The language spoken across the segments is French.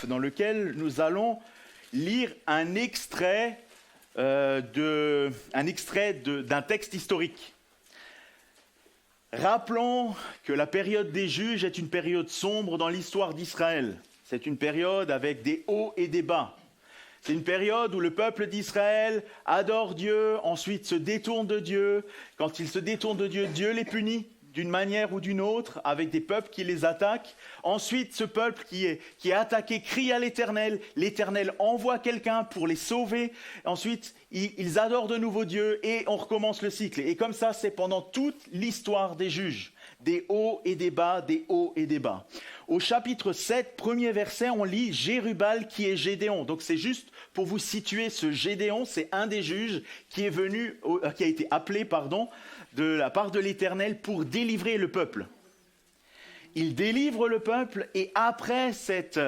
9 dans lequel nous allons lire un extrait d'un texte historique. Rappelons que la période des juges est une période sombre dans l'histoire d'Israël. C'est une période avec des hauts et des bas. C'est une période où le peuple d'Israël adore Dieu, ensuite se détourne de Dieu. Quand il se détourne de Dieu, Dieu les punit d'une manière ou d'une autre, avec des peuples qui les attaquent. Ensuite, ce peuple qui est attaqué crie à l'Éternel. L'Éternel envoie quelqu'un pour les sauver. Ensuite, ils adorent de nouveau Dieu et on recommence le cycle. Et comme ça, c'est pendant toute l'histoire des juges. Des hauts et des bas, des hauts et des bas. Au chapitre 7, premier verset, on lit « Jérubal qui est Gédéon ». Donc c'est juste pour vous situer ce Gédéon, c'est un des juges qui a été appelé de la part de l'Éternel pour délivrer le peuple. Il délivre le peuple et après cette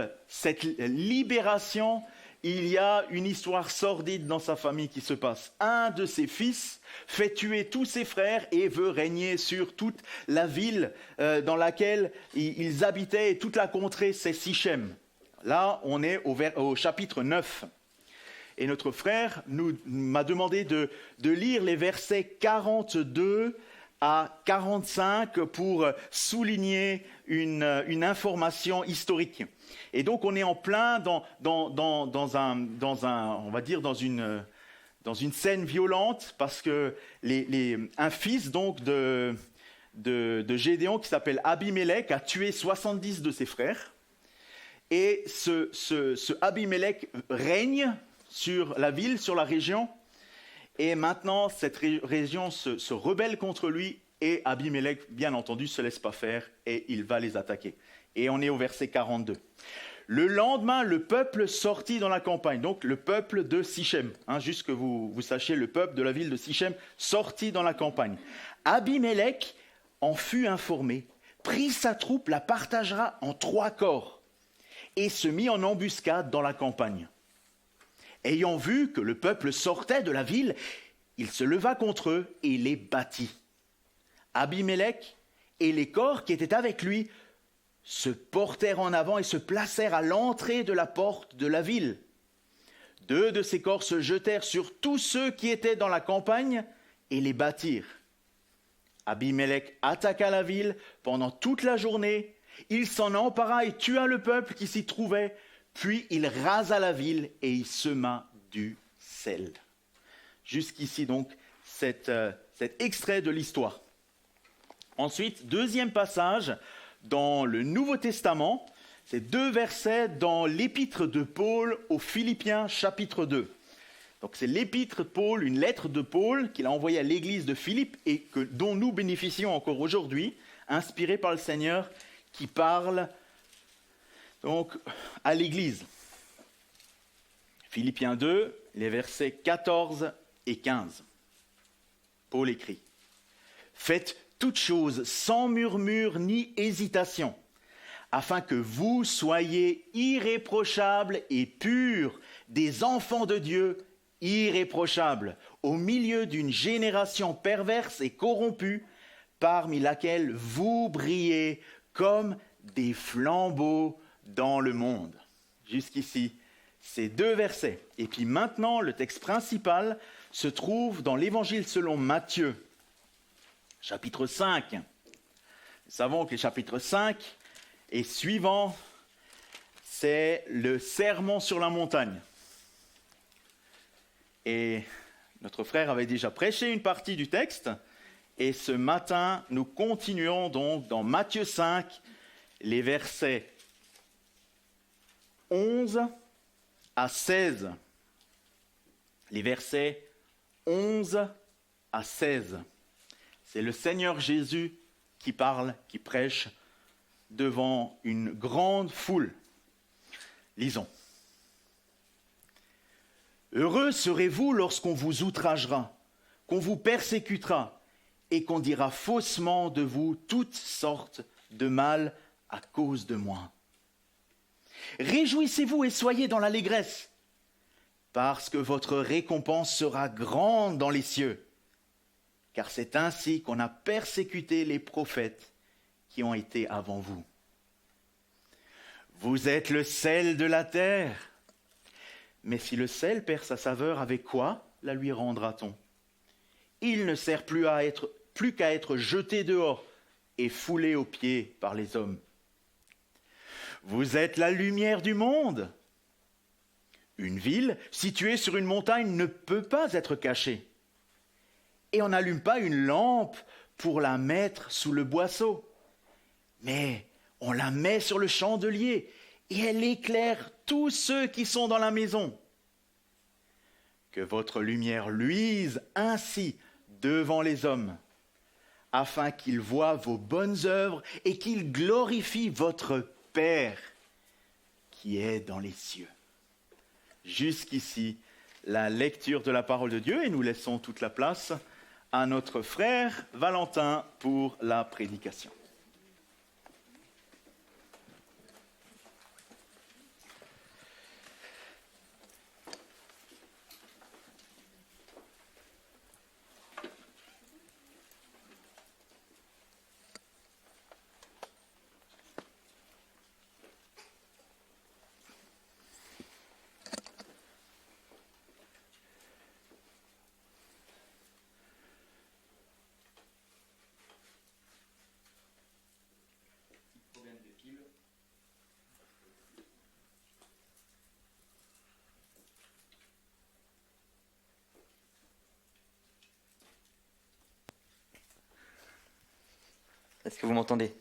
libération, il y a une histoire sordide dans sa famille qui se passe. Un de ses fils fait tuer tous ses frères et veut régner sur toute la ville dans laquelle ils habitaient et toute la contrée, c'est Sichem. Là, on est au chapitre 9. Et notre frère m'a demandé de lire les versets 42 à 45 pour souligner une information historique. Et donc on est en plein dans une scène violente parce que un fils donc de Gédéon qui s'appelle Abimélec a tué 70 de ses frères. Et ce Abimélec règne sur la ville, sur la région. Et maintenant, cette région se rebelle contre lui et Abimélec, bien entendu, se laisse pas faire et il va les attaquer. Et on est au verset 42. Le lendemain, le peuple sortit dans la campagne, donc le peuple de Sichem, juste que vous sachiez, le peuple de la ville de Sichem sortit dans la campagne. Abimélec en fut informé, prit sa troupe, la partagera en 3 corps et se mit en embuscade dans la campagne. Ayant vu que le peuple sortait de la ville, il se leva contre eux et les battit. Abimélec et les corps qui étaient avec lui se portèrent en avant et se placèrent à l'entrée de la porte de la ville. 2 de ces corps se jetèrent sur tous ceux qui étaient dans la campagne et les battirent. Abimélec attaqua la ville pendant toute la journée. Il s'en empara et tua le peuple qui s'y trouvait. Puis il rasa la ville et il sema du sel. Jusqu'ici donc cet extrait de l'histoire. Ensuite, deuxième passage dans le Nouveau Testament, c'est 2 versets dans l'épître de Paul aux Philippiens chapitre 2. Donc c'est l'épître de Paul, une lettre de Paul qu'il a envoyée à l'église de Philippe et dont nous bénéficions encore aujourd'hui, inspirée par le Seigneur, qui parle donc à l'église. Philippiens 2, les versets 14 et 15. Paul écrit « Faites toutes choses sans murmure ni hésitation, afin que vous soyez irréprochables et purs, des enfants de Dieu irréprochables, au milieu d'une génération perverse et corrompue, parmi laquelle vous brillez comme des flambeaux dans le monde. » Jusqu'ici, ces 2 versets. Et puis maintenant, le texte principal se trouve dans l'Évangile selon Matthieu, chapitre 5. Nous savons que le chapitre 5 et suivant, c'est le sermon sur la montagne. Et notre frère avait déjà prêché une partie du texte. Et ce matin, nous continuons donc dans Matthieu 5, les versets 11 à 16. Les versets 11 à 16. C'est le Seigneur Jésus qui parle, qui prêche devant une grande foule. Lisons. « Heureux serez-vous lorsqu'on vous outragera, qu'on vous persécutera et qu'on dira faussement de vous toutes sortes de mal à cause de moi. Réjouissez-vous et soyez dans l'allégresse, parce que votre récompense sera grande dans les cieux, car c'est ainsi qu'on a persécuté les prophètes qui ont été avant vous. Vous êtes le sel de la terre. Mais si le sel perd sa saveur, avec quoi la lui rendra-t-on? Il ne sert plus qu'à être jeté dehors et foulé aux pieds par les hommes. Vous êtes la lumière du monde. Une ville située sur une montagne ne peut pas être cachée. Et on n'allume pas une lampe pour la mettre sous le boisseau, mais on la met sur le chandelier et elle éclaire tous ceux qui sont dans la maison. Que votre lumière luise ainsi devant les hommes, afin qu'ils voient vos bonnes œuvres et qu'ils glorifient votre Père qui est dans les cieux. Jusqu'ici, la lecture de la parole de Dieu, et nous laissons toute la place à notre frère Valentin pour la prédication. Est-ce que vous m'entendez?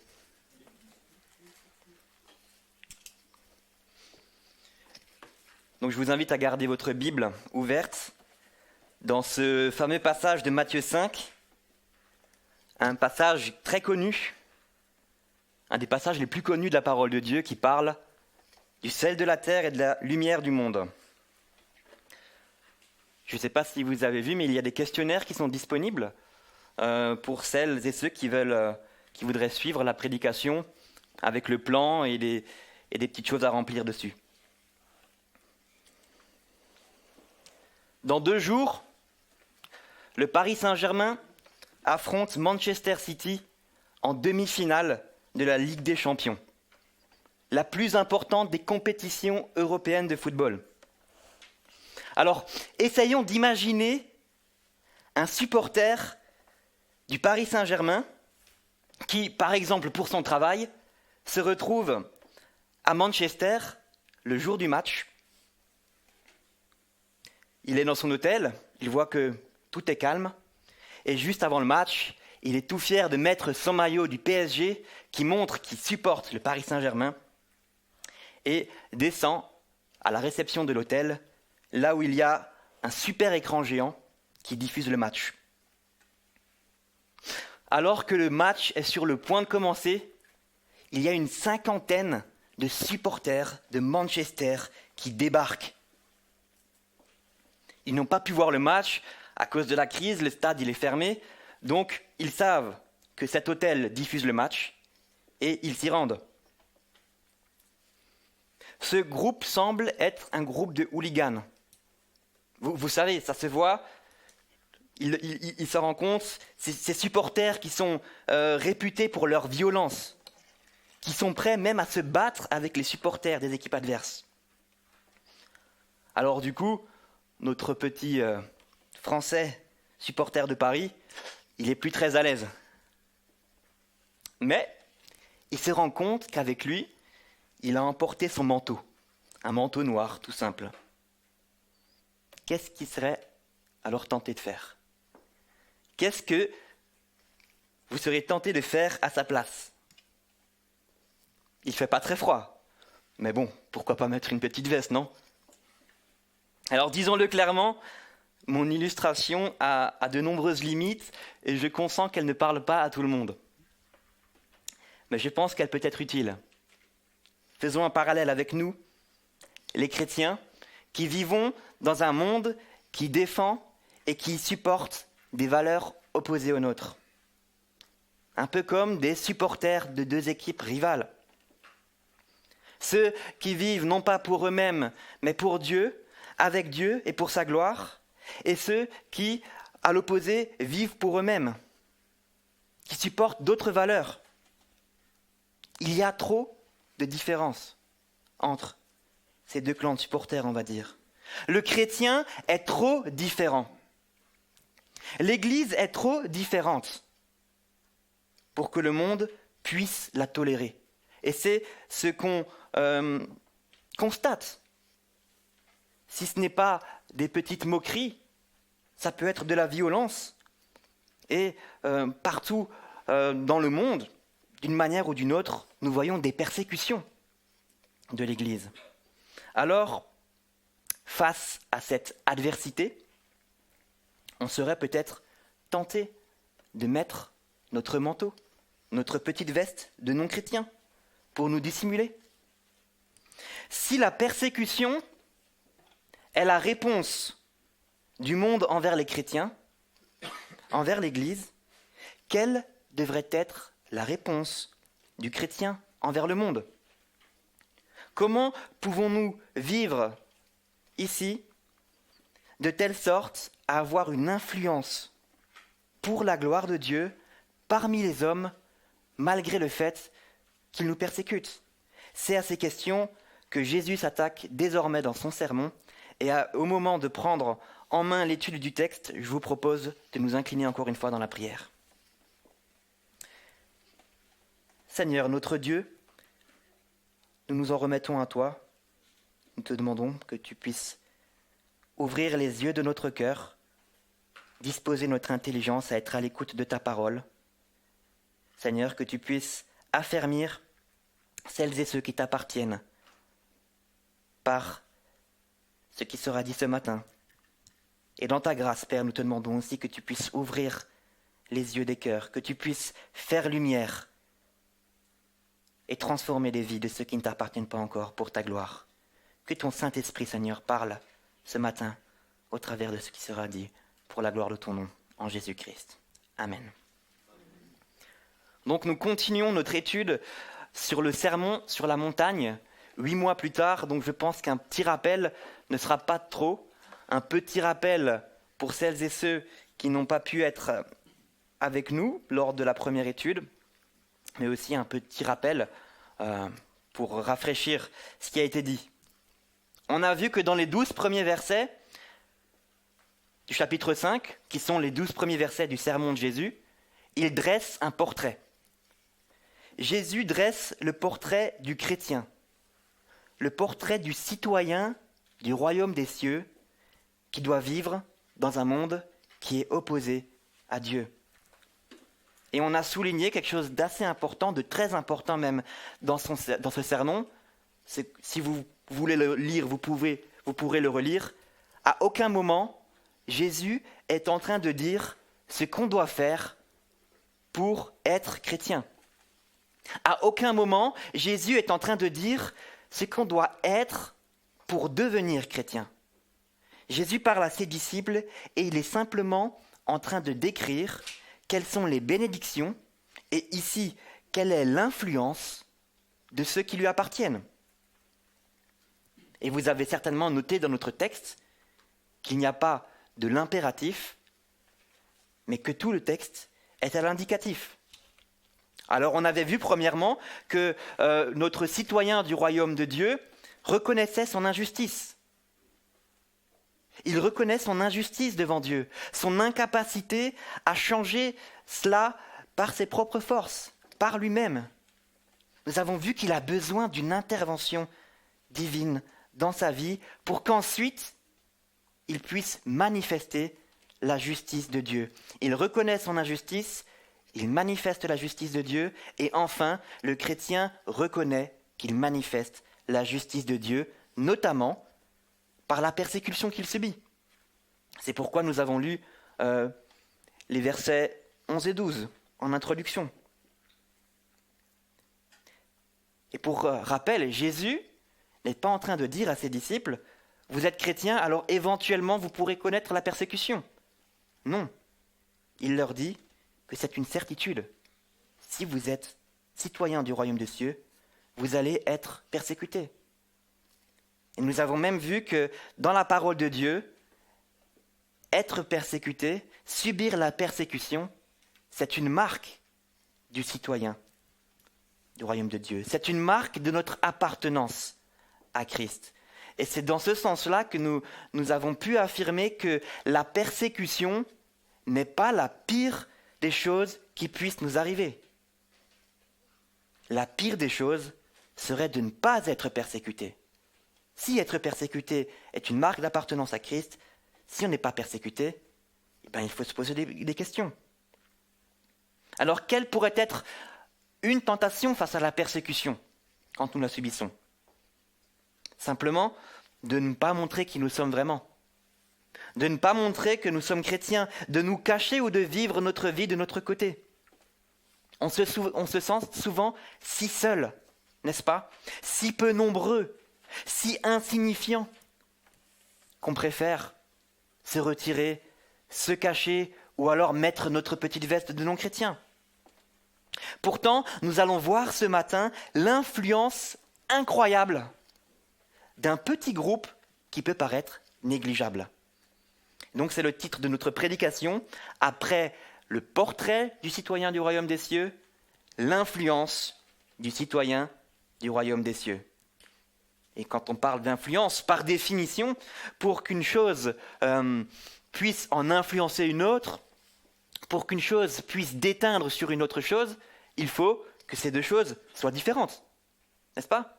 Donc je vous invite à garder votre Bible ouverte dans ce fameux passage de Matthieu 5, un passage très connu, un des passages les plus connus de la parole de Dieu qui parle du sel de la terre et de la lumière du monde. Je ne sais pas si vous avez vu, mais il y a des questionnaires qui sont disponibles pour celles et ceux qui voudraient suivre la prédication avec le plan et des petites choses à remplir dessus. Dans 2 jours, le Paris Saint-Germain affronte Manchester City en demi-finale de la Ligue des Champions, la plus importante des compétitions européennes de football. Alors, essayons d'imaginer un supporter du Paris Saint-Germain qui, par exemple, pour son travail, se retrouve à Manchester le jour du match. Il est dans son hôtel, il voit que tout est calme, et juste avant le match, il est tout fier de mettre son maillot du PSG qui montre qu'il supporte le Paris Saint-Germain et descend à la réception de l'hôtel, là où il y a un super écran géant qui diffuse le match. Alors que le match est sur le point de commencer, il y a une 50aine de supporters de Manchester qui débarquent. Ils n'ont pas pu voir le match à cause de la crise, le stade il est fermé, donc ils savent que cet hôtel diffuse le match et ils s'y rendent. Ce groupe semble être un groupe de hooligans. Vous savez, ça se voit. Il s'en rend compte, ces supporters qui sont réputés pour leur violence, qui sont prêts même à se battre avec les supporters des équipes adverses. Alors du coup, notre petit Français supporter de Paris, il est plus très à l'aise. Mais il se rend compte qu'avec lui, il a emporté son manteau, un manteau noir tout simple. Qu'est-ce qu'il serait alors tenté de faire ? Qu'est-ce que vous serez tenté de faire à sa place ? Il ne fait pas très froid, mais bon, pourquoi pas mettre une petite veste, non ? Alors disons-le clairement, mon illustration a de nombreuses limites et je consens qu'elle ne parle pas à tout le monde. Mais je pense qu'elle peut être utile. Faisons un parallèle avec nous, les chrétiens, qui vivons dans un monde qui défend et qui supporte des valeurs opposées aux nôtres. Un peu comme des supporters de 2 équipes rivales. Ceux qui vivent non pas pour eux-mêmes, mais pour Dieu, avec Dieu et pour sa gloire, et ceux qui, à l'opposé, vivent pour eux-mêmes, qui supportent d'autres valeurs. Il y a trop de différences. entre ces deux clans de supporters, on va dire. Le chrétien est trop différent. L'Église est trop différente pour que le monde puisse la tolérer. Et c'est ce qu'on constate. Si ce n'est pas des petites moqueries, ça peut être de la violence. Et partout dans le monde, d'une manière ou d'une autre, nous voyons des persécutions de l'Église. Alors, face à cette adversité, on serait peut-être tenté de mettre notre manteau, notre petite veste de non-chrétien, pour nous dissimuler. Si la persécution est la réponse du monde envers les chrétiens, envers l'Église, quelle devrait être la réponse du chrétien envers le monde ? Comment pouvons-nous vivre ici de telle sorte à avoir une influence pour la gloire de Dieu parmi les hommes, malgré le fait qu'ils nous persécutent ? C'est à ces questions que Jésus s'attaque désormais dans son sermon. Et au moment de prendre en main l'étude du texte, je vous propose de nous incliner encore une fois dans la prière. Seigneur, notre Dieu, nous nous en remettons à toi. Nous te demandons que tu puisses ouvrir les yeux de notre cœur, disposer notre intelligence à être à l'écoute de ta parole. Seigneur, que tu puisses affermir celles et ceux qui t'appartiennent par ce qui sera dit ce matin. Et dans ta grâce, Père, nous te demandons aussi que tu puisses ouvrir les yeux des cœurs, que tu puisses faire lumière et transformer les vies de ceux qui ne t'appartiennent pas encore pour ta gloire. Que ton Saint-Esprit, Seigneur, parle ce matin au travers de ce qui sera dit pour la gloire de ton nom, en Jésus-Christ. Amen. Donc nous continuons notre étude sur le sermon sur la montagne, 8 mois plus tard, donc je pense qu'un petit rappel ne sera pas trop. Un petit rappel pour celles et ceux qui n'ont pas pu être avec nous lors de la première étude, mais aussi un petit rappel pour rafraîchir ce qui a été dit. On a vu que dans les 12 premiers versets du chapitre 5, qui sont les 12 premiers versets du sermon de Jésus, il dresse un portrait. Jésus dresse le portrait du chrétien, le portrait du citoyen du royaume des cieux qui doit vivre dans un monde qui est opposé à Dieu. Et on a souligné quelque chose d'assez important, de très important même dans ce sermon. Si vous voulez le lire, vous pourrez le relire. À aucun moment, Jésus est en train de dire ce qu'on doit faire pour être chrétien. À aucun moment, Jésus est en train de dire ce qu'on doit être pour devenir chrétien. Jésus parle à ses disciples et il est simplement en train de décrire quelles sont les bénédictions et ici, quelle est l'influence de ceux qui lui appartiennent. Et vous avez certainement noté dans notre texte qu'il n'y a pas de l'impératif, mais que tout le texte est à l'indicatif. Alors on avait vu premièrement que notre citoyen du royaume de Dieu reconnaissait son injustice. Il reconnaît son injustice devant Dieu, son incapacité à changer cela par ses propres forces, par lui-même. Nous avons vu qu'il a besoin d'une intervention divine dans sa vie pour qu'ensuite il puisse manifester la justice de Dieu. Il reconnaît son injustice, il manifeste la justice de Dieu, et enfin, le chrétien reconnaît qu'il manifeste la justice de Dieu, notamment par la persécution qu'il subit. C'est pourquoi nous avons lu les versets 11 et 12 en introduction. Et pour rappel, Jésus n'est pas en train de dire à ses disciples « Vous êtes chrétiens, alors éventuellement vous pourrez connaître la persécution ». Non, il leur dit que c'est une certitude. Si vous êtes citoyen du royaume des cieux, vous allez être persécutés. Et nous avons même vu que dans la parole de Dieu, être persécuté, subir la persécution, c'est une marque du citoyen du royaume de Dieu. C'est une marque de notre appartenance à Christ. Et c'est dans ce sens-là que nous avons pu affirmer que la persécution n'est pas la pire des choses qui puissent nous arriver. La pire des choses serait de ne pas être persécuté. Si être persécuté est une marque d'appartenance à Christ, si on n'est pas persécuté, il faut se poser des questions. Alors, quelle pourrait être une tentation face à la persécution quand nous la subissons ? Simplement, de ne pas montrer qui nous sommes vraiment. De ne pas montrer que nous sommes chrétiens, de nous cacher ou de vivre notre vie de notre côté. On se sent souvent si seul, n'est-ce pas ? Si peu nombreux, si insignifiants, qu'on préfère se retirer, se cacher ou alors mettre notre petite veste de non-chrétien. Pourtant, nous allons voir ce matin l'influence incroyable d'un petit groupe qui peut paraître négligeable. Donc c'est le titre de notre prédication. Après le portrait du citoyen du royaume des cieux, l'influence du citoyen du royaume des cieux. Et quand on parle d'influence, par définition, pour qu'une chose puisse en influencer une autre, pour qu'une chose puisse déteindre sur une autre chose, il faut que ces deux choses soient différentes. N'est-ce pas ?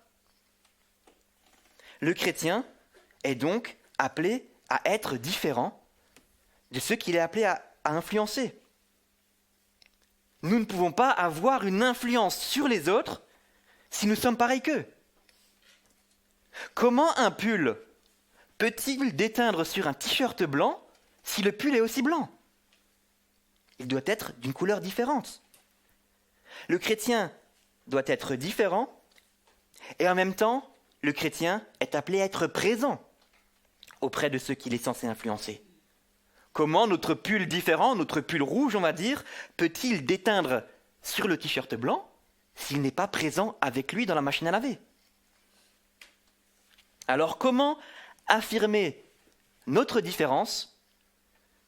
Le chrétien est donc appelé à être différent de ceux qu'il est appelé à influencer. Nous ne pouvons pas avoir une influence sur les autres si nous sommes pareils qu'eux. Comment un pull peut-il déteindre sur un t-shirt blanc si le pull est aussi blanc ? Il doit être d'une couleur différente. Le chrétien doit être différent et en même temps, le chrétien est appelé à être présent auprès de ceux qu'il est censé influencer. Comment notre pull différent, notre pull rouge, on va dire, peut-il déteindre sur le t-shirt blanc s'il n'est pas présent avec lui dans la machine à laver ? Alors comment affirmer notre différence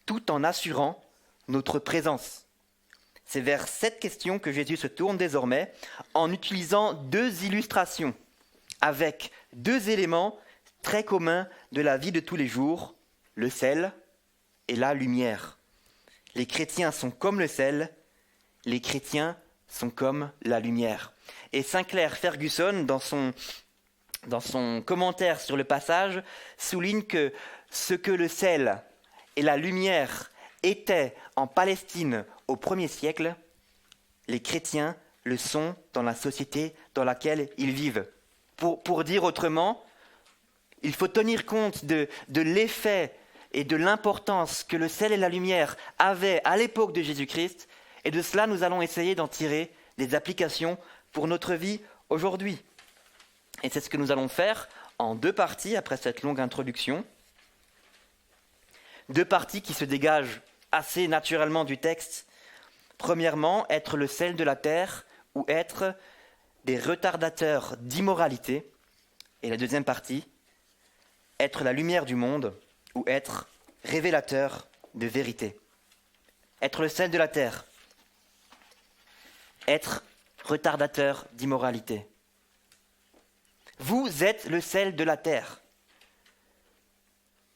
tout en assurant notre présence ? C'est vers cette question que Jésus se tourne désormais en utilisant deux illustrations avec deux éléments très communs de la vie de tous les jours, le sel et la lumière. Les chrétiens sont comme le sel, les chrétiens sont comme la lumière. Et Sinclair Ferguson, dans son commentaire sur le passage, souligne que ce que le sel et la lumière étaient en Palestine au 1er siècle, les chrétiens le sont dans la société dans laquelle ils vivent. Pour dire autrement, il faut tenir compte de l'effet et de l'importance que le sel et la lumière avaient à l'époque de Jésus-Christ, et de cela nous allons essayer d'en tirer des applications pour notre vie aujourd'hui. Et c'est ce que nous allons faire en deux parties après cette longue introduction. Deux parties qui se dégagent assez naturellement du texte. Premièrement, être le sel de la terre ou être des retardateurs d'immoralité. Et la deuxième partie, être la lumière du monde ou être révélateur de vérité. Être le sel de la terre. Être retardateur d'immoralité. Vous êtes le sel de la terre.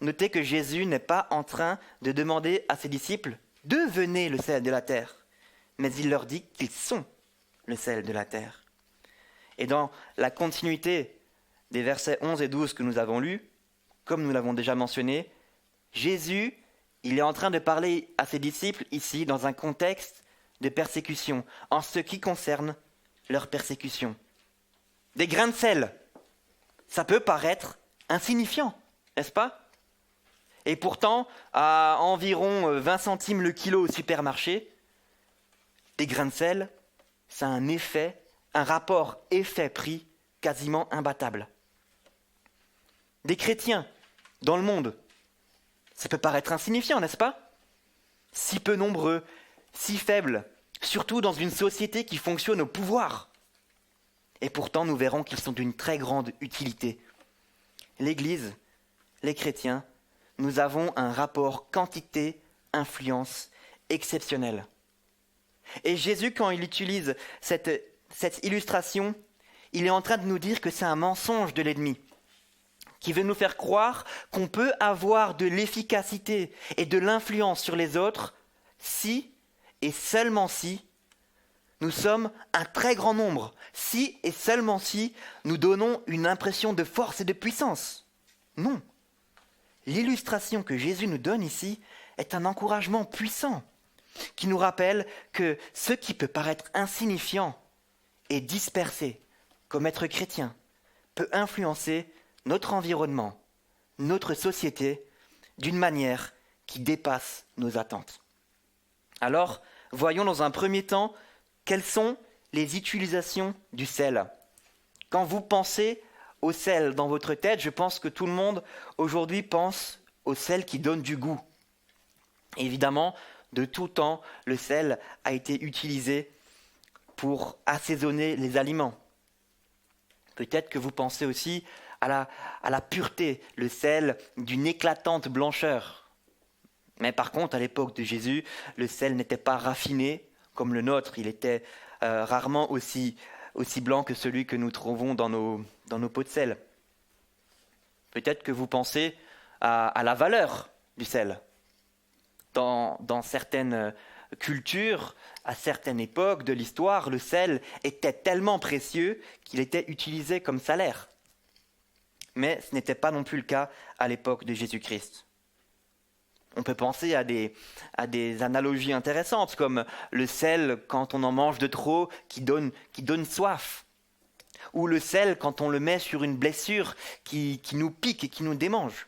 Notez que Jésus n'est pas en train de demander à ses disciples « Devenez le sel de la terre », mais il leur dit qu'ils sont le sel de la terre. Et dans la continuité des versets 11 et 12 que nous avons lus, comme nous l'avons déjà mentionné, Jésus, il est en train de parler à ses disciples ici dans un contexte de persécution, en ce qui concerne leur persécution. Des grains de sel, ça peut paraître insignifiant, n'est-ce pas ? Et pourtant, à environ 20 centimes le kilo au supermarché, des grains de sel, ça a un effet, un rapport effet-prix quasiment imbattable. Des chrétiens dans le monde, ça peut paraître insignifiant, n'est-ce pas ? Si peu nombreux, si faibles, surtout dans une société qui fonctionne au pouvoir. Et pourtant, nous verrons qu'ils sont d'une très grande utilité. L'Église, les chrétiens, nous avons un rapport quantité-influence exceptionnel. Et Jésus, quand il utilise cette illustration, il est en train de nous dire que c'est un mensonge de l'ennemi. qui veut nous faire croire qu'on peut avoir de l'efficacité et de l'influence sur les autres si et seulement si nous sommes un très grand nombre, si et seulement si nous donnons une impression de force et de puissance. Non. L'illustration que Jésus nous donne ici est un encouragement puissant qui nous rappelle que ce qui peut paraître insignifiant et dispersé comme être chrétien peut influencer notre environnement, notre société, d'une manière qui dépasse nos attentes. Alors, voyons dans un premier temps quelles sont les utilisations du sel. Quand vous pensez au sel dans votre tête, je pense que tout le monde aujourd'hui pense au sel qui donne du goût. Évidemment, de tout temps, le sel a été utilisé pour assaisonner les aliments. Peut-être que vous pensez aussi à la pureté, le sel d'une éclatante blancheur. Mais par contre, à l'époque de Jésus, le sel n'était pas raffiné comme le nôtre. Il était rarement aussi blanc que celui que nous trouvons dans nos pots de sel. Peut-être que vous pensez à la valeur du sel. Dans certaines cultures, à certaines époques de l'histoire, le sel était tellement précieux qu'il était utilisé comme salaire. Mais ce n'était pas non plus le cas à l'époque de Jésus-Christ. On peut penser à des analogies intéressantes, comme le sel quand on en mange de trop qui donne soif, ou le sel quand on le met sur une blessure qui nous pique et qui nous démange.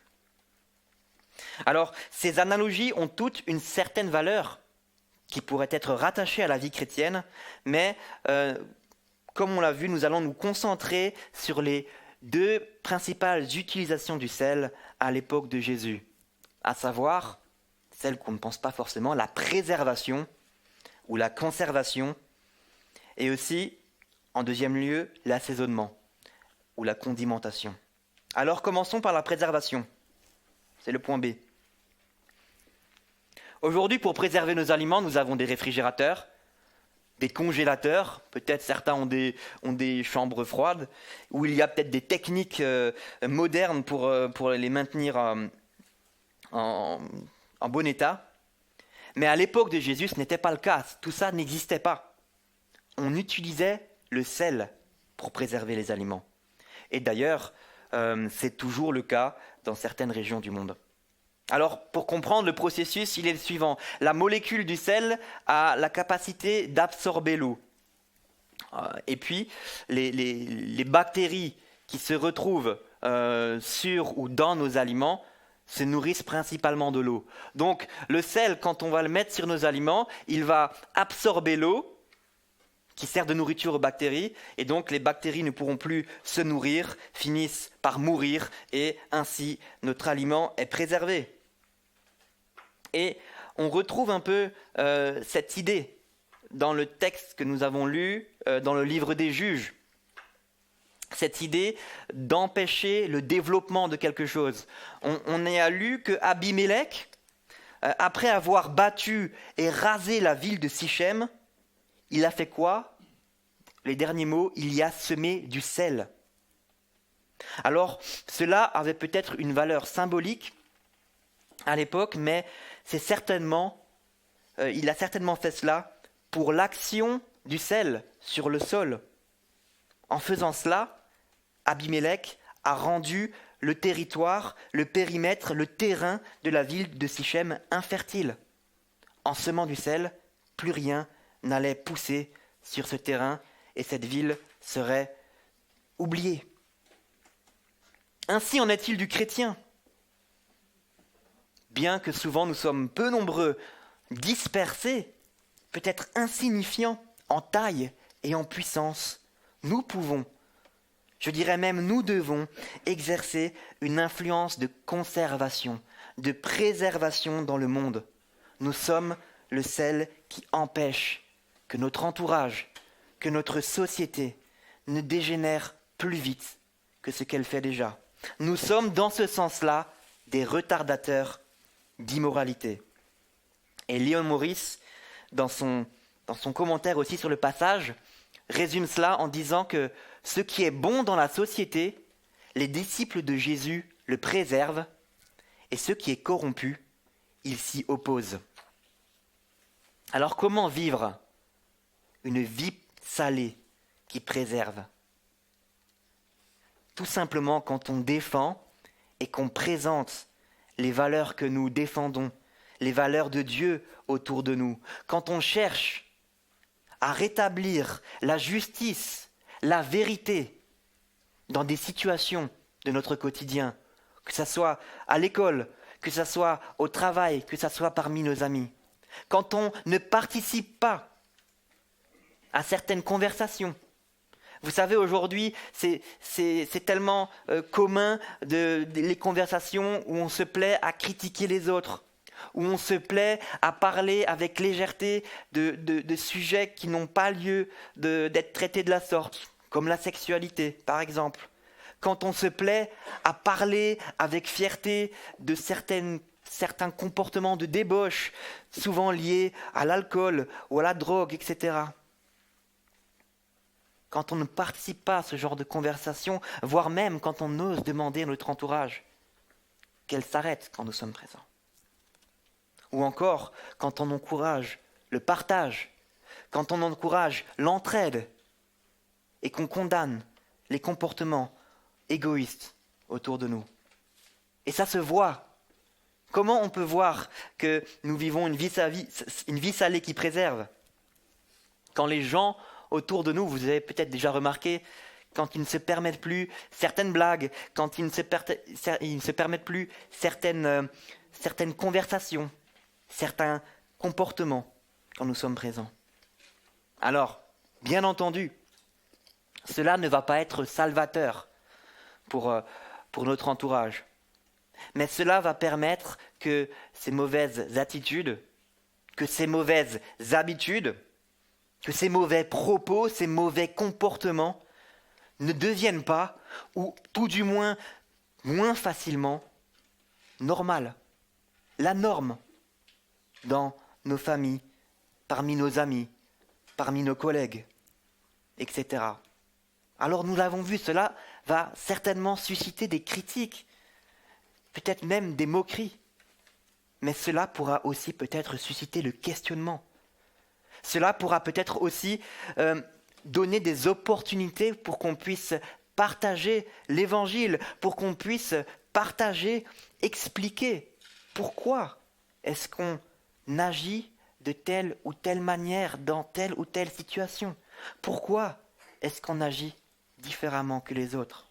Alors, ces analogies ont toutes une certaine valeur qui pourrait être rattachée à la vie chrétienne, mais comme on l'a vu, nous allons nous concentrer sur les deux principales utilisations du sel à l'époque de Jésus, à savoir celle qu'on ne pense pas forcément, la préservation ou la conservation, et aussi, en deuxième lieu, l'assaisonnement ou la condimentation. Alors commençons par la préservation. C'est le point B. Aujourd'hui, pour préserver nos aliments, nous avons des réfrigérateurs, des congélateurs, peut-être certains ont des chambres froides, où il y a peut-être des techniques modernes pour les maintenir en bon état. Mais à l'époque de Jésus, ce n'était pas le cas. Tout ça n'existait pas. On utilisait le sel pour préserver les aliments. Et d'ailleurs, c'est toujours le cas dans certaines régions du monde. Alors, pour comprendre le processus, il est le suivant. La molécule du sel a la capacité d'absorber l'eau. Et puis, les bactéries qui se retrouvent sur ou dans nos aliments se nourrissent principalement de l'eau. Donc, le sel, quand on va le mettre sur nos aliments, il va absorber l'eau qui sert de nourriture aux bactéries, et donc les bactéries ne pourront plus se nourrir, finissent par mourir, et ainsi notre aliment est préservé. Et on retrouve un peu cette idée dans le texte que nous avons lu dans le livre des Juges. Cette idée d'empêcher le développement de quelque chose. On a lu que Abimélec, après avoir battu et rasé la ville de Sichem, il a fait quoi? Les derniers mots, il y a semé du sel. Alors, cela avait peut-être une valeur symbolique à l'époque, mais il a certainement fait cela pour l'action du sel sur le sol. En faisant cela, Abimélec a rendu le territoire, le périmètre, le terrain de la ville de Sichem infertile. En semant du sel, plus rien n'allait pousser sur ce terrain et cette ville serait oubliée. Ainsi en est-il du chrétien. Bien que souvent nous sommes peu nombreux, dispersés, peut-être insignifiants en taille et en puissance, nous pouvons, je dirais même nous devons, exercer une influence de conservation, de préservation dans le monde. Nous sommes le sel qui empêche que notre entourage, que notre société ne dégénère plus vite que ce qu'elle fait déjà. Nous sommes dans ce sens-là des retardateurs d'immoralité. Et Léon Morris, dans son commentaire aussi sur le passage, résume cela en disant que ce qui est bon dans la société, les disciples de Jésus le préservent et ce qui est corrompu, ils s'y opposent. Alors comment vivre une vie salée qui préserve? Tout simplement quand on défend et qu'on présente les valeurs que nous défendons, les valeurs de Dieu autour de nous, quand on cherche à rétablir la justice, la vérité dans des situations de notre quotidien, que ce soit à l'école, que ce soit au travail, que ce soit parmi nos amis. Quand on ne participe pas à certaines conversations. Vous savez, aujourd'hui, c'est tellement commun les conversations où on se plaît à critiquer les autres, où on se plaît à parler avec légèreté de sujets qui n'ont pas lieu d'être traités de la sorte, comme la sexualité, par exemple. Quand on se plaît à parler avec fierté de certains comportements de débauche, souvent liés à l'alcool ou à la drogue, etc. Quand on ne participe pas à ce genre de conversation, voire même quand on ose demander à notre entourage qu'elle s'arrête quand nous sommes présents. Ou encore quand on encourage le partage, quand on encourage l'entraide et qu'on condamne les comportements égoïstes autour de nous. Et ça se voit. Comment on peut voir que nous vivons une vie salée qui préserve? Quand les gens autour de nous, vous avez peut-être déjà remarqué, quand ils ne se permettent plus certaines blagues, quand ils ne se permettent plus certaines conversations, certains comportements quand nous sommes présents. Alors, bien entendu, cela ne va pas être salvateur pour notre entourage. Mais cela va permettre que ces mauvaises attitudes, que ces mauvaises habitudes, que ces mauvais propos, ces mauvais comportements ne deviennent pas, ou tout du moins facilement, normal, la norme dans nos familles, parmi nos amis, parmi nos collègues, etc. Alors nous l'avons vu, cela va certainement susciter des critiques, peut-être même des moqueries, mais cela pourra aussi peut-être susciter le questionnement. Cela pourra peut-être aussi donner des opportunités pour qu'on puisse partager l'évangile, pour qu'on puisse partager, expliquer pourquoi est-ce qu'on agit de telle ou telle manière dans telle ou telle situation. Pourquoi est-ce qu'on agit différemment que les autres?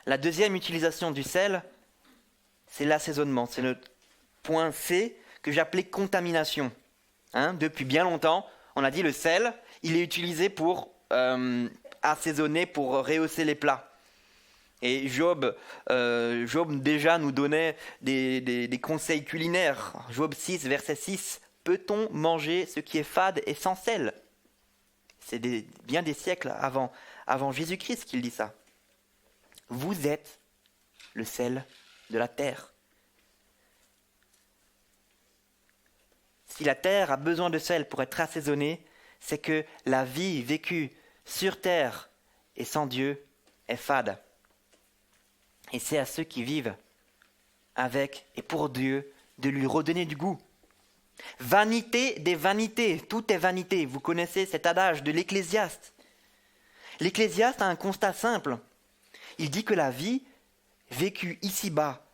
La deuxième utilisation du sel, c'est l'assaisonnement. C'est le point C que j'appelais contamination. Depuis bien longtemps, on a dit le sel, il est utilisé pour assaisonner, pour rehausser les plats. Et Job déjà nous donnait des conseils culinaires. Job 6, verset 6, « Peut-on manger ce qui est fade et sans sel ?» C'est bien des siècles avant Jésus-Christ qu'il dit ça. Vous êtes le sel de la terre. Si la terre a besoin de sel pour être assaisonnée, c'est que la vie vécue sur terre et sans Dieu est fade. Et c'est à ceux qui vivent avec et pour Dieu de lui redonner du goût. Vanité des vanités, tout est vanité. Vous connaissez cet adage de l'Ecclésiaste. L'Ecclésiaste a un constat simple. Il dit que la vie vécue ici-bas,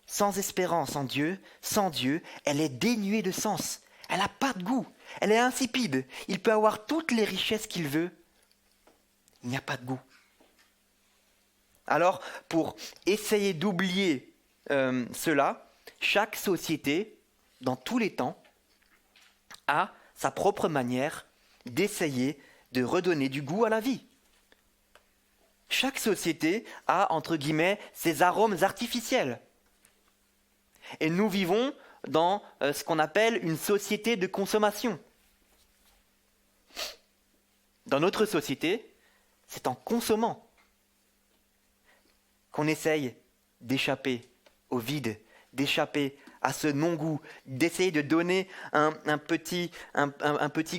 sans espérance en Dieu, sans Dieu, elle est dénuée de sens. Elle n'a pas de goût. Elle est insipide. Il peut avoir toutes les richesses qu'il veut. Il n'y a pas de goût. Alors, pour essayer d'oublier cela, chaque société, dans tous les temps, a sa propre manière d'essayer de redonner du goût à la vie. Chaque société a, entre guillemets, ses arômes artificiels. Et nous vivons dans ce qu'on appelle une société de consommation. Dans notre société, c'est en consommant qu'on essaye d'échapper au vide, d'échapper à ce non-goût, d'essayer de donner un petit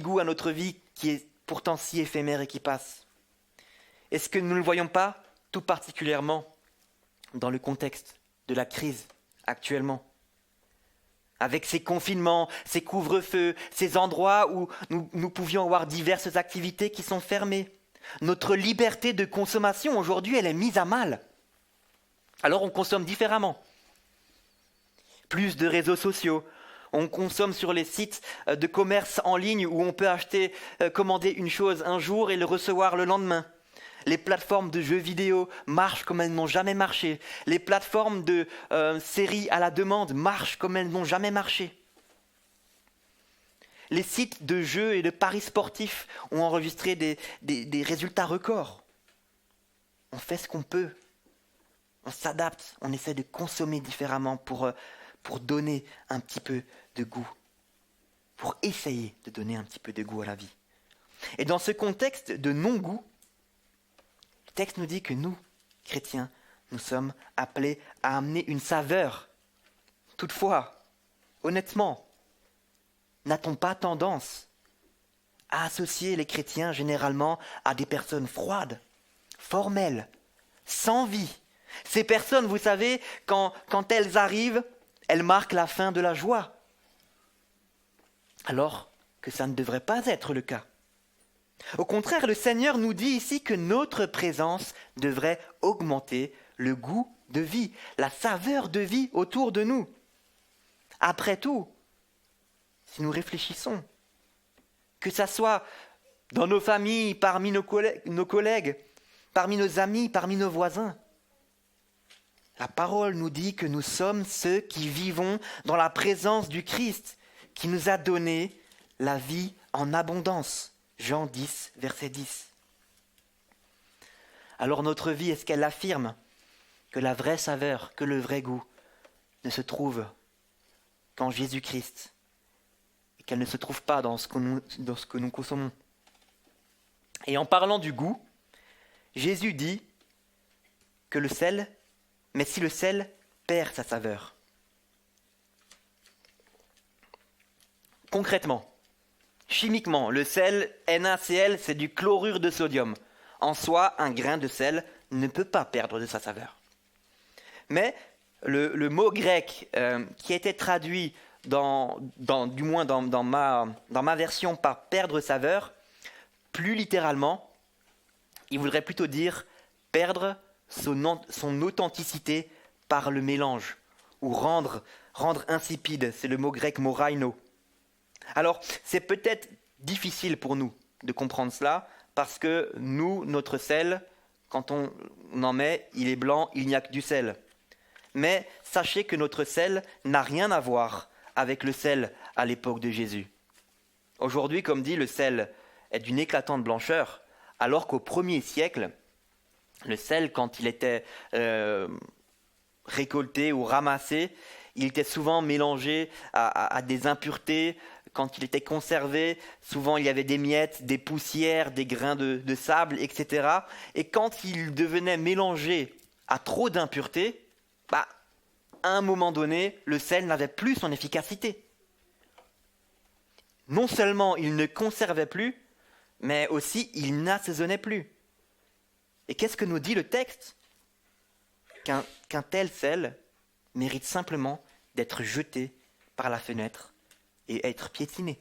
goût à notre vie qui est pourtant si éphémère et qui passe. Est-ce que nous ne le voyons pas tout particulièrement dans le contexte de la crise actuellement ? Avec ces confinements, ces couvre-feux, ces endroits où nous pouvions avoir diverses activités qui sont fermées. Notre liberté de consommation aujourd'hui, elle est mise à mal. Alors on consomme différemment. Plus de réseaux sociaux. On consomme sur les sites de commerce en ligne où on peut commander une chose un jour et le recevoir le lendemain. Les plateformes de jeux vidéo marchent comme elles n'ont jamais marché. Les plateformes de séries à la demande marchent comme elles n'ont jamais marché. Les sites de jeux et de paris sportifs ont enregistré des résultats records. On fait ce qu'on peut. On s'adapte, on essaie de consommer différemment pour donner un petit peu de goût. Pour essayer de donner un petit peu de goût à la vie. Et dans ce contexte de non-goût, le texte nous dit que nous, chrétiens, nous sommes appelés à amener une saveur. Toutefois, honnêtement, n'a-t-on pas tendance à associer les chrétiens généralement à des personnes froides, formelles, sans vie ? Ces personnes, vous savez, quand elles arrivent, elles marquent la fin de la joie. Alors que ça ne devrait pas être le cas. Au contraire, le Seigneur nous dit ici que notre présence devrait augmenter le goût de vie, la saveur de vie autour de nous. Après tout, si nous réfléchissons, que ça soit dans nos familles, parmi nos collègues, parmi nos amis, parmi nos voisins, la parole nous dit que nous sommes ceux qui vivons dans la présence du Christ, qui nous a donné la vie en abondance. Jean 10, verset 10. Alors notre vie, est-ce qu'elle affirme que la vraie saveur, que le vrai goût ne se trouve qu'en Jésus-Christ et qu'elle ne se trouve pas dans ce que nous consommons? Et en parlant du goût, Jésus dit que le sel, mais si le sel perd sa saveur. Concrètement, chimiquement, le sel NaCl, c'est du chlorure de sodium. En soi, un grain de sel ne peut pas perdre de sa saveur. Mais le mot grec qui a été traduit, du moins dans ma version, par perdre saveur, plus littéralement, il voudrait plutôt dire perdre son authenticité par le mélange, ou rendre insipide, c'est le mot grec moraino. Alors, c'est peut-être difficile pour nous de comprendre cela, parce que nous, notre sel, quand on en met, il est blanc, il n'y a que du sel. Mais sachez que notre sel n'a rien à voir avec le sel à l'époque de Jésus. Aujourd'hui, comme dit, le sel est d'une éclatante blancheur, alors qu'au 1er siècle, le sel, quand il était récolté ou ramassé, il était souvent mélangé à des impuretés. Quand il était conservé, souvent il y avait des miettes, des poussières, des grains de sable, etc. Et quand il devenait mélangé à trop d'impuretés, à un moment donné, le sel n'avait plus son efficacité. Non seulement il ne conservait plus, mais aussi il n'assaisonnait plus. Et qu'est-ce que nous dit le texte ? Qu'un tel sel mérite simplement d'être jeté par la fenêtre et être piétiné.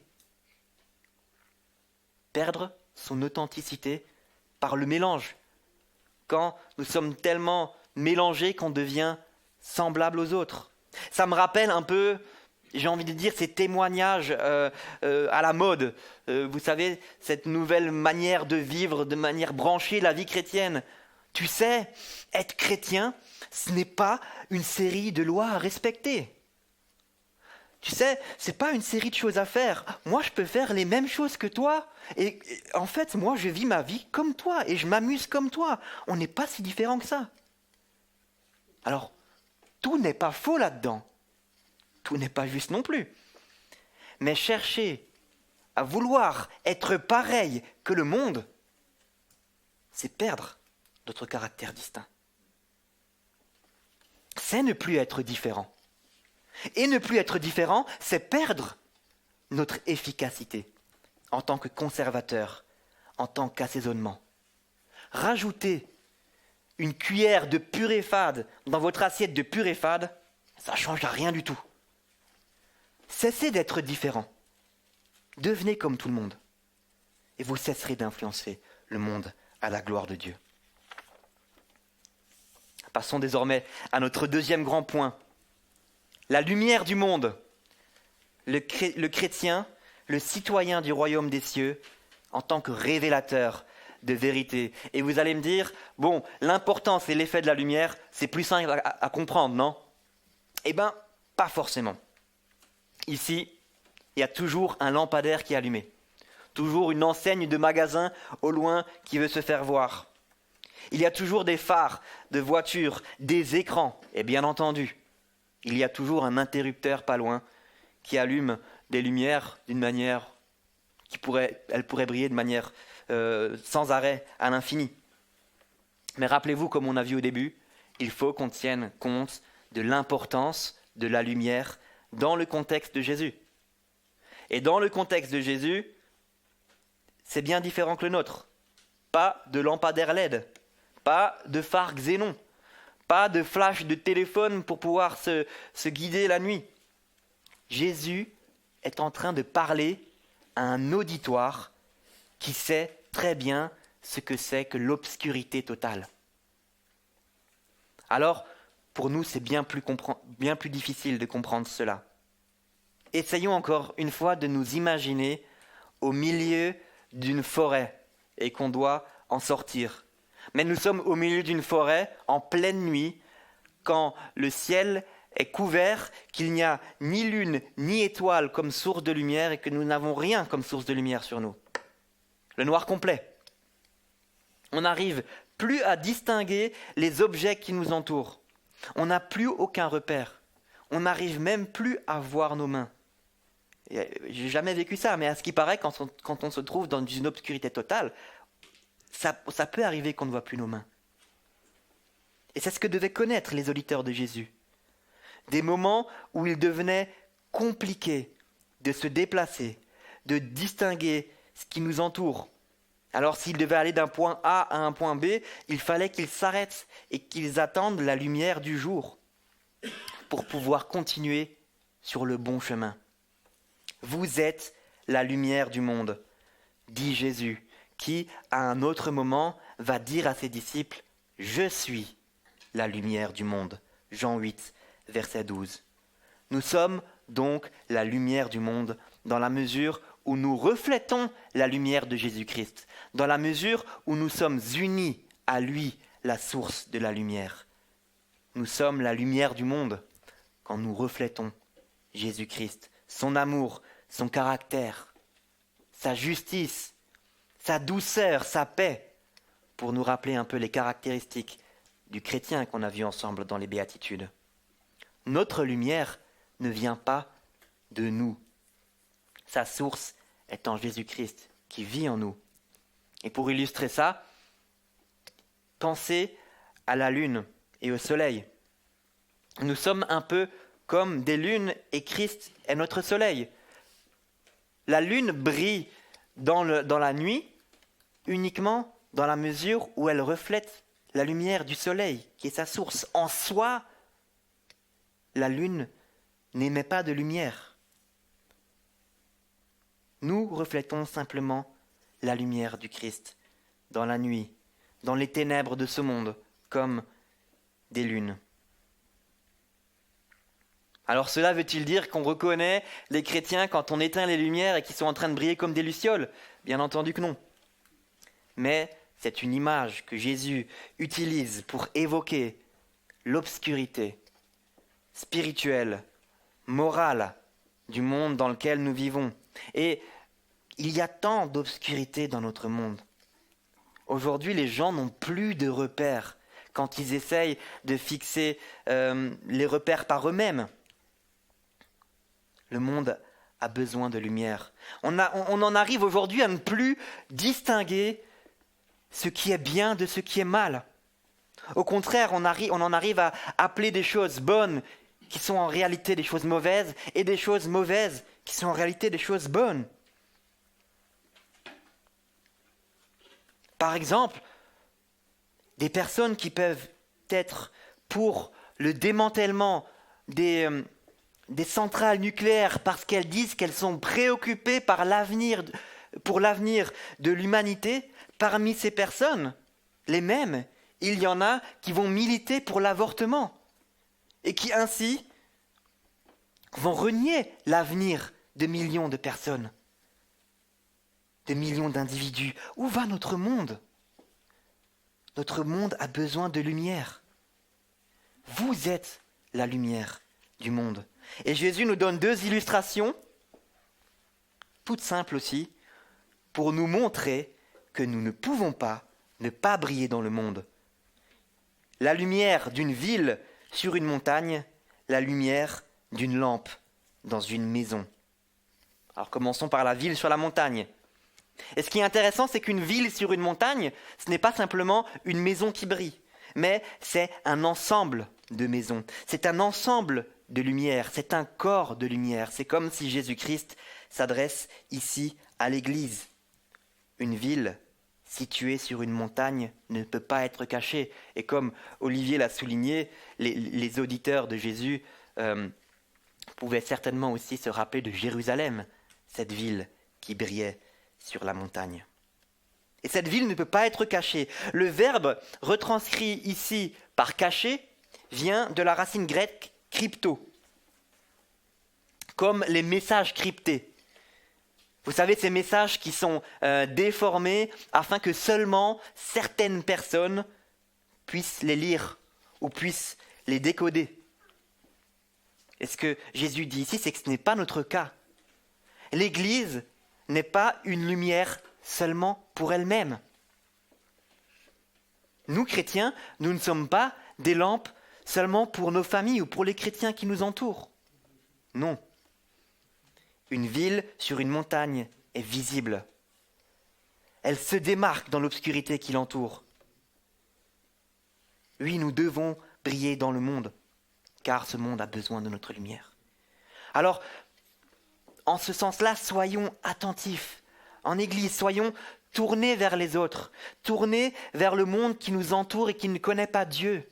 Perdre son authenticité par le mélange. Quand nous sommes tellement mélangés qu'on devient semblable aux autres. Ça me rappelle un peu, j'ai envie de dire, ces témoignages à la mode. Vous savez, cette nouvelle manière de vivre, de manière branchée la vie chrétienne. Tu sais, être chrétien, ce n'est pas une série de lois à respecter. Tu sais, c'est pas une série de choses à faire. Moi, je peux faire les mêmes choses que toi. Et en fait, moi, je vis ma vie comme toi et je m'amuse comme toi. On n'est pas si différents que ça. Alors, tout n'est pas faux là-dedans. Tout n'est pas juste non plus. Mais chercher à vouloir être pareil que le monde, c'est perdre notre caractère distinct. C'est ne plus être différent. Et ne plus être différent, c'est perdre notre efficacité en tant que conservateur, en tant qu'assaisonnement. rajouter une cuillère de purée fade dans votre assiette de purée fade, ça ne change rien du tout. Cessez d'être différent. Devenez comme tout le monde. Et vous cesserez d'influencer le monde à la gloire de Dieu. Passons désormais à notre deuxième grand point. La lumière du monde. Le chrétien, le citoyen du royaume des cieux, en tant que révélateur de vérité. Et vous allez me dire, bon, l'importance et l'effet de la lumière, c'est plus simple à comprendre, non ? Eh bien, pas forcément. Ici, il y a toujours un lampadaire qui est allumé. Toujours une enseigne de magasin au loin qui veut se faire voir. Il y a toujours des phares de voitures, des écrans, et bien entendu, il y a toujours un interrupteur pas loin qui allume des lumières d'une manière elle pourrait briller de manière sans arrêt à l'infini. Mais rappelez-vous, comme on a vu au début, il faut qu'on tienne compte de l'importance de la lumière dans le contexte de Jésus. Et dans le contexte de Jésus, c'est bien différent que le nôtre. Pas de lampadaire LED, pas de phare xénon, pas de flash de téléphone pour pouvoir se guider la nuit. Jésus est en train de parler à un auditoire qui sait très bien ce que c'est que l'obscurité totale. Alors, pour nous, c'est bien plus difficile de comprendre cela. Essayons encore une fois de nous imaginer au milieu d'une forêt et qu'on doit en sortir. Mais nous sommes au milieu d'une forêt en pleine nuit, quand le ciel est couvert, qu'il n'y a ni lune ni étoile comme source de lumière et que nous n'avons rien comme source de lumière sur nous. Le noir complet. On n'arrive plus à distinguer les objets qui nous entourent. On n'a plus aucun repère. On n'arrive même plus à voir nos mains. J'ai jamais vécu ça, mais à ce qui paraît, quand on se trouve dans une obscurité totale, ça peut arriver qu'on ne voit plus nos mains. Et c'est ce que devaient connaître les auditeurs de Jésus. Des moments où il devenait compliqué de se déplacer, de distinguer ce qui nous entoure. Alors s'ils devaient aller d'un point A à un point B, il fallait qu'ils s'arrêtent et qu'ils attendent la lumière du jour pour pouvoir continuer sur le bon chemin. Vous êtes la lumière du monde, dit Jésus, qui, à un autre moment, va dire à ses disciples « Je suis la lumière du monde ». Jean 8, verset 12. Nous sommes donc la lumière du monde dans la mesure où nous reflétons la lumière de Jésus-Christ, dans la mesure où nous sommes unis à lui, la source de la lumière. Nous sommes la lumière du monde quand nous reflétons Jésus-Christ, son amour, son caractère, sa justice, sa douceur, sa paix, pour nous rappeler un peu les caractéristiques du chrétien qu'on a vu ensemble dans les béatitudes. Notre lumière ne vient pas de nous. Sa source est en Jésus-Christ qui vit en nous. Et pour illustrer ça, pensez à la lune et au soleil. Nous sommes un peu comme des lunes et Christ est notre soleil. La lune brille dans la nuit uniquement dans la mesure où elle reflète la lumière du soleil, qui est sa source. En soi, la lune n'émet pas de lumière. Nous reflétons simplement la lumière du Christ dans la nuit, dans les ténèbres de ce monde, comme des lunes. Alors cela veut-il dire qu'on reconnaît les chrétiens quand on éteint les lumières et qu'ils sont en train de briller comme des lucioles ? Bien entendu que non. Mais c'est une image que Jésus utilise pour évoquer l'obscurité spirituelle, morale du monde dans lequel nous vivons. Et il y a tant d'obscurité dans notre monde. Aujourd'hui, les gens n'ont plus de repères quand ils essayent de fixer les repères par eux-mêmes. Le monde a besoin de lumière. On en arrive aujourd'hui à ne plus distinguer ce qui est bien de ce qui est mal. Au contraire, on en arrive à appeler des choses bonnes qui sont en réalité des choses mauvaises et des choses mauvaises qui sont en réalité des choses bonnes. Par exemple, des personnes qui peuvent être pour le démantèlement des centrales nucléaires parce qu'elles disent qu'elles sont préoccupées pour l'avenir de l'humanité. Parmi ces personnes, les mêmes, il y en a qui vont militer pour l'avortement et qui ainsi vont renier l'avenir de millions de personnes, de millions d'individus. Où va notre monde ? Notre monde a besoin de lumière. Vous êtes la lumière du monde. Et Jésus nous donne 2 illustrations, toutes simples aussi, pour nous montrer que nous ne pouvons pas ne pas briller dans le monde. La lumière d'une ville sur une montagne, la lumière d'une lampe dans une maison. Alors commençons par la ville sur la montagne. Et ce qui est intéressant, c'est qu'une ville sur une montagne, ce n'est pas simplement une maison qui brille, mais c'est un ensemble de maisons. C'est un ensemble de lumière, c'est un corps de lumière. C'est comme si Jésus-Christ s'adresse ici à l'Église. Une ville située sur une montagne ne peut pas être cachée. Et comme Olivier l'a souligné, les auditeurs de Jésus pouvaient certainement aussi se rappeler de Jérusalem, cette ville qui brillait sur la montagne. Et cette ville ne peut pas être cachée. Le verbe retranscrit ici par caché vient de la racine grecque crypto, comme les messages cryptés. Vous savez, ces messages qui sont déformés afin que seulement certaines personnes puissent les lire ou puissent les décoder. Et ce que Jésus dit ici, c'est que ce n'est pas notre cas. L'Église n'est pas une lumière seulement pour elle-même. Nous, chrétiens, nous ne sommes pas des lampes seulement pour nos familles ou pour les chrétiens qui nous entourent. Non. Une ville sur une montagne est visible. Elle se démarque dans l'obscurité qui l'entoure. Oui, nous devons briller dans le monde, car ce monde a besoin de notre lumière. Alors, en ce sens-là, soyons attentifs. En Église, soyons tournés vers les autres, tournés vers le monde qui nous entoure et qui ne connaît pas Dieu.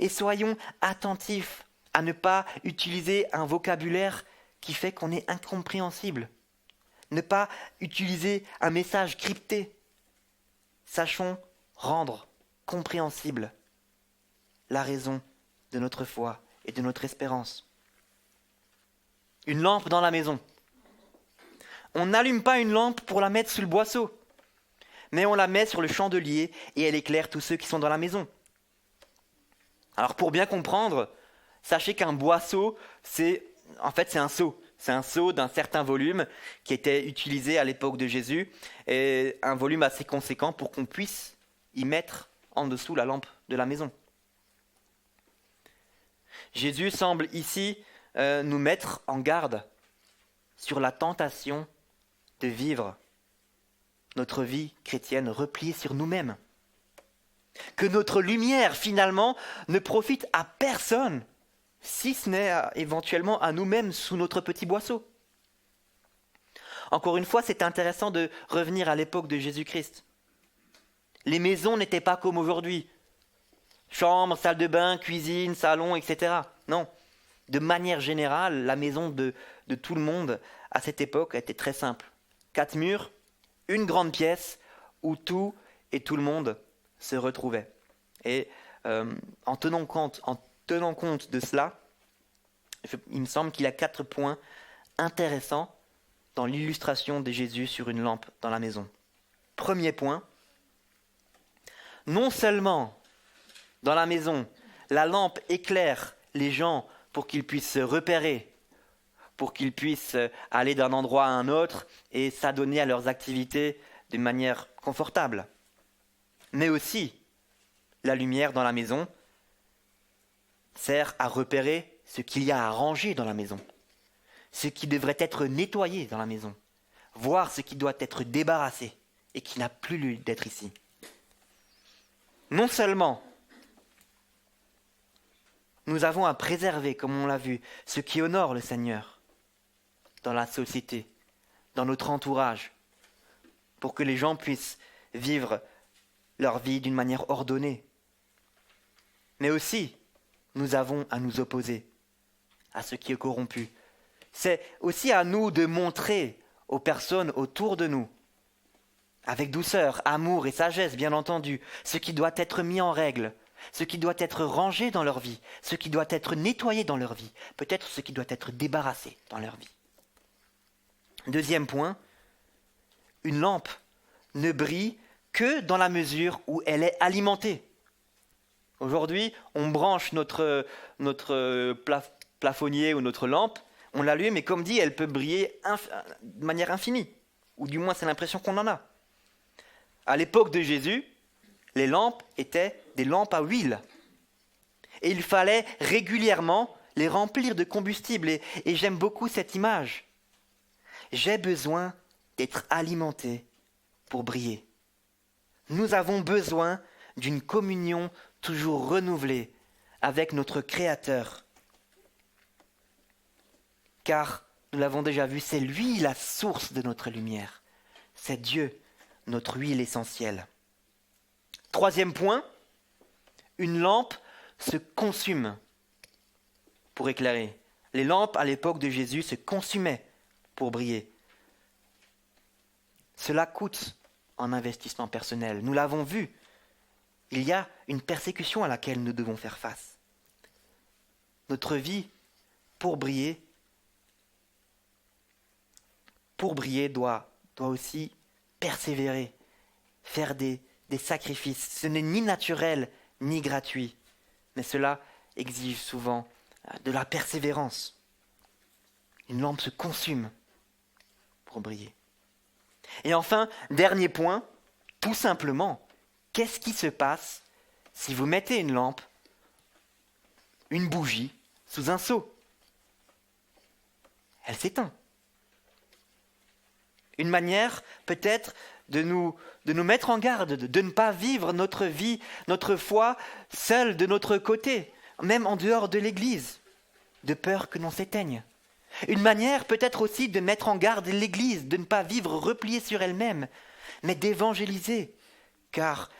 Et soyons attentifs à ne pas utiliser un vocabulaire qui fait qu'on est incompréhensible. Ne pas utiliser un message crypté. Sachons rendre compréhensible la raison de notre foi et de notre espérance. Une lampe dans la maison. On n'allume pas une lampe pour la mettre sous le boisseau, mais on la met sur le chandelier et elle éclaire tous ceux qui sont dans la maison. Alors pour bien comprendre, sachez qu'un boisseau, c'est un seau. C'est un seau d'un certain volume qui était utilisé à l'époque de Jésus, et un volume assez conséquent pour qu'on puisse y mettre en dessous la lampe de la maison. Jésus semble ici nous mettre en garde sur la tentation de vivre notre vie chrétienne repliée sur nous-mêmes. Que notre lumière, finalement, ne profite à personne, si ce n'est éventuellement à nous-mêmes sous notre petit boisseau. Encore une fois, c'est intéressant de revenir à l'époque de Jésus-Christ. Les maisons n'étaient pas comme aujourd'hui. Chambre, salle de bain, cuisine, salon, etc. Non. De manière générale, la maison de tout le monde à cette époque était très simple. 4 murs, une grande pièce où tout et tout le monde se retrouvaient. Et en tenant compte de cela, il me semble qu'il y a 4 points intéressants dans l'illustration de Jésus sur une lampe dans la maison. Premier point, non seulement dans la maison, la lampe éclaire les gens pour qu'ils puissent se repérer, pour qu'ils puissent aller d'un endroit à un autre et s'adonner à leurs activités de manière confortable. Mais aussi, la lumière dans la maison sert à repérer ce qu'il y a à ranger dans la maison, ce qui devrait être nettoyé dans la maison, voir ce qui doit être débarrassé et qui n'a plus lieu d'être ici. Non seulement nous avons à préserver, comme on l'a vu, ce qui honore le Seigneur dans la société, dans notre entourage, pour que les gens puissent vivre leur vie d'une manière ordonnée, Mais aussi, nous avons à nous opposer à ce qui est corrompu. C'est aussi à nous de montrer aux personnes autour de nous, avec douceur, amour et sagesse, bien entendu, ce qui doit être mis en règle, ce qui doit être rangé dans leur vie, ce qui doit être nettoyé dans leur vie, peut-être ce qui doit être débarrassé dans leur vie. Deuxième point, une lampe ne brille que dans la mesure où elle est alimentée. Aujourd'hui, on branche notre plafonnier ou notre lampe, on l'allume et comme dit, elle peut briller de manière infinie, ou du moins c'est l'impression qu'on en a. À l'époque de Jésus, les lampes étaient des lampes à huile. Et il fallait régulièrement les remplir de combustible. Et j'aime beaucoup cette image. J'ai besoin d'être alimenté pour briller. Nous avons besoin d'une communion toujours renouvelée avec notre Créateur. Car, nous l'avons déjà vu, c'est lui la source de notre lumière. C'est Dieu, notre huile essentielle. Troisième point, une lampe se consume pour éclairer. Les lampes à l'époque de Jésus se consumaient pour briller. Cela coûte en investissement personnel. Nous l'avons vu. Il y a une persécution à laquelle nous devons faire face. Notre vie, pour briller doit aussi persévérer, faire des sacrifices. Ce n'est ni naturel ni gratuit, mais cela exige souvent de la persévérance. Une lampe se consume pour briller. Et enfin, dernier point, tout simplement, qu'est-ce qui se passe si vous mettez une lampe, une bougie, sous un seau? Elle s'éteint. Une manière peut-être de nous mettre en garde, de ne pas vivre notre vie, notre foi, seul de notre côté, même en dehors de l'Église, de peur que l'on s'éteigne. Une manière peut-être aussi de mettre en garde l'Église, de ne pas vivre repliée sur elle-même, mais d'évangéliser, car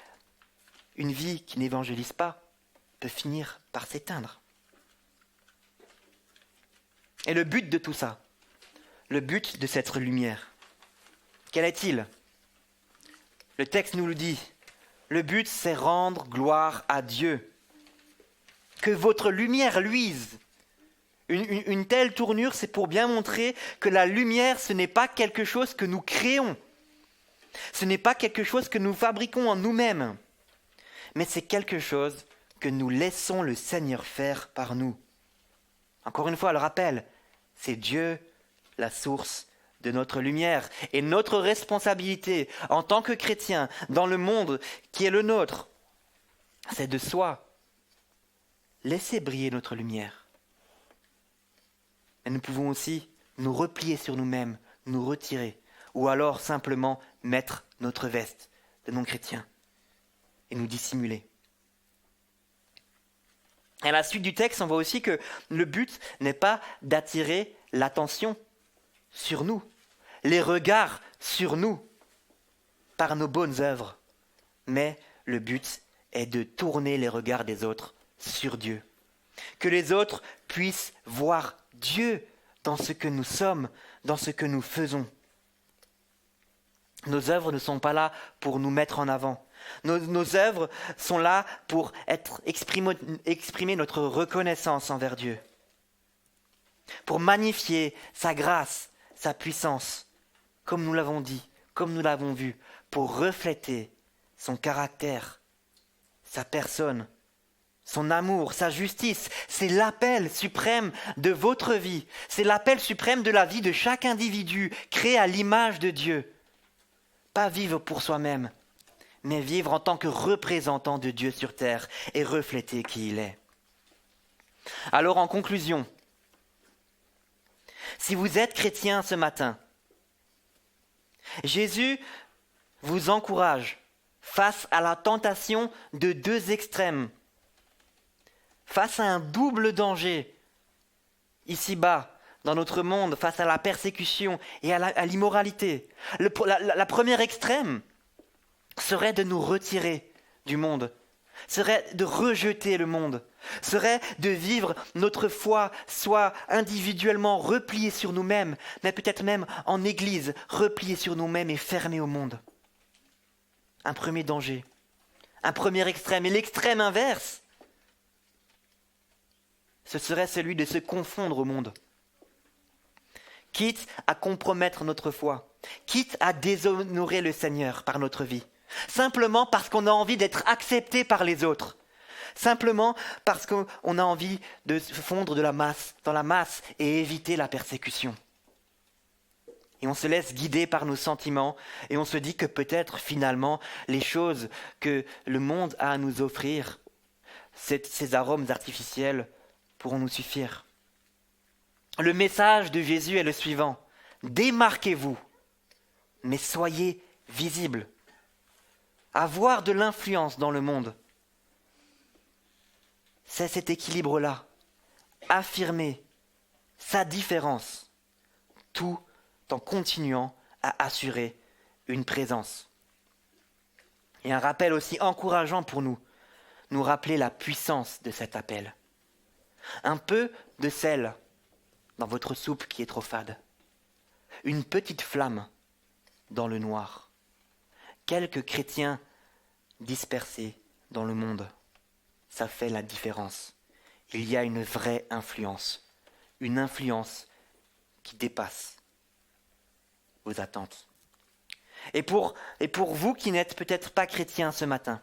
une vie qui n'évangélise pas peut finir par s'éteindre. Et le but de tout ça, le but de cette lumière, quel est-il ? Le texte nous le dit. Le but, c'est rendre gloire à Dieu. Que votre lumière luise. Une telle tournure, c'est pour bien montrer que la lumière, ce n'est pas quelque chose que nous créons. Ce n'est pas quelque chose que nous fabriquons en nous-mêmes. Mais c'est quelque chose que nous laissons le Seigneur faire par nous. Encore une fois, le rappel, c'est Dieu la source de notre lumière. Et notre responsabilité en tant que chrétiens dans le monde qui est le nôtre, c'est de soi laisser briller notre lumière. Et nous pouvons aussi nous replier sur nous-mêmes, nous retirer, ou alors simplement mettre notre veste de non-chrétien et nous dissimuler. Et à la suite du texte, on voit aussi que le but n'est pas d'attirer l'attention sur nous, les regards sur nous, par nos bonnes œuvres, mais le but est de tourner les regards des autres sur Dieu. Que les autres puissent voir Dieu dans ce que nous sommes, dans ce que nous faisons. Nos œuvres ne sont pas là pour nous mettre en avant. Nos œuvres sont là pour exprimer notre reconnaissance envers Dieu, pour magnifier sa grâce, sa puissance, comme nous l'avons dit, comme nous l'avons vu, pour refléter son caractère, sa personne, son amour, sa justice. C'est l'appel suprême de votre vie. C'est l'appel suprême de la vie de chaque individu créé à l'image de Dieu. Pas vivre pour soi-même, mais vivre en tant que représentant de Dieu sur terre et refléter qui il est. Alors en conclusion, si vous êtes chrétien ce matin, Jésus vous encourage face à la tentation de deux extrêmes, face à un double danger, ici-bas, dans notre monde, face à la persécution et à l'immoralité. La première extrême serait de nous retirer du monde, serait de rejeter le monde, serait de vivre notre foi soit individuellement repliée sur nous-mêmes, mais peut-être même en Église, repliée sur nous-mêmes et fermée au monde. Un premier danger, un premier extrême, et l'extrême inverse, ce serait celui de se confondre au monde. Quitte à compromettre notre foi, quitte à déshonorer le Seigneur par notre vie, simplement parce qu'on a envie d'être accepté par les autres, simplement parce qu'on a envie de se fondre dans la masse et éviter la persécution. Et on se laisse guider par nos sentiments et on se dit que peut-être finalement les choses que le monde a à nous offrir, ces arômes artificiels, pourront nous suffire. Le message de Jésus est le suivant: démarquez-vous, mais soyez visibles. Avoir de l'influence dans le monde, c'est cet équilibre-là. Affirmer sa différence, tout en continuant à assurer une présence. Et un rappel aussi encourageant pour nous rappeler la puissance de cet appel. Un peu de sel dans votre soupe qui est trop fade. Une petite flamme dans le noir. Quelques chrétiens dispersés dans le monde. Ça fait la différence. Il y a une vraie influence. Une influence qui dépasse vos attentes. Et pour vous qui n'êtes peut-être pas chrétiens ce matin,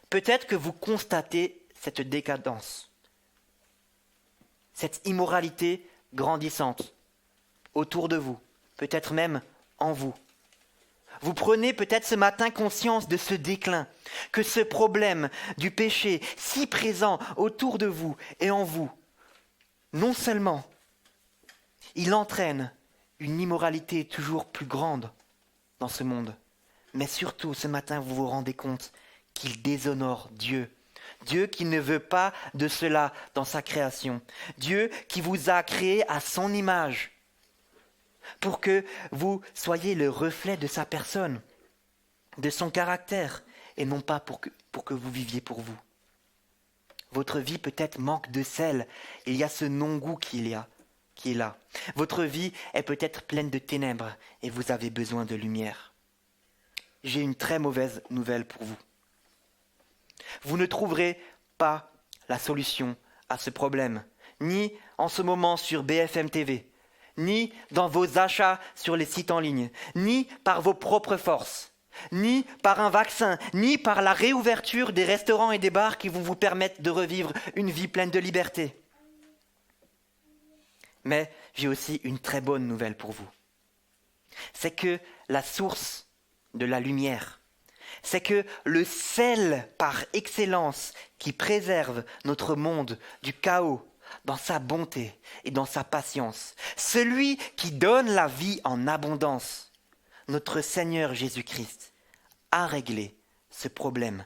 peut-être que vous constatez cette décadence, cette immoralité grandissante autour de vous, peut-être même en vous. Vous prenez peut-être ce matin conscience de ce déclin, que ce problème du péché si présent autour de vous et en vous, non seulement il entraîne une immoralité toujours plus grande dans ce monde, mais surtout ce matin vous vous rendez compte qu'il déshonore Dieu. Dieu qui ne veut pas de cela dans sa création. Dieu qui vous a créé à son image pour que vous soyez le reflet de sa personne, de son caractère, et non pas pour que vous viviez pour vous. Votre vie peut-être manque de sel. Il y a ce non-goût qui est là. Votre vie est peut-être pleine de ténèbres et vous avez besoin de lumière. J'ai une très mauvaise nouvelle pour vous. Vous ne trouverez pas la solution à ce problème, ni en ce moment sur BFM TV, ni dans vos achats sur les sites en ligne, ni par vos propres forces, ni par un vaccin, ni par la réouverture des restaurants et des bars qui vont vous permettre de revivre une vie pleine de liberté. Mais j'ai aussi une très bonne nouvelle pour vous. C'est que la source de la lumière, c'est que le sel par excellence qui préserve notre monde du chaos dans sa bonté et dans sa patience, celui qui donne la vie en abondance, notre Seigneur Jésus-Christ, a réglé ce problème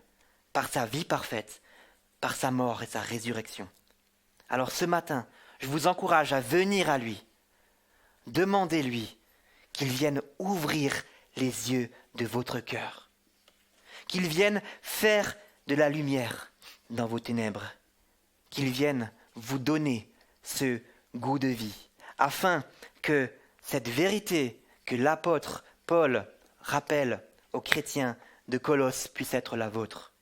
par sa vie parfaite, par sa mort et sa résurrection. Alors ce matin, je vous encourage à venir à lui. Demandez-lui qu'il vienne ouvrir les yeux de votre cœur, qu'il vienne faire de la lumière dans vos ténèbres, qu'il vienne vous donner ce goût de vie, afin que cette vérité que l'apôtre Paul rappelle aux chrétiens de Colosse puisse être la vôtre.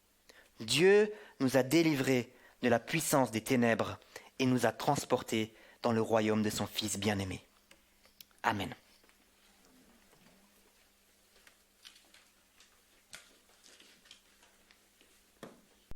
Dieu nous a délivrés de la puissance des ténèbres et nous a transportés dans le royaume de son Fils bien-aimé. Amen.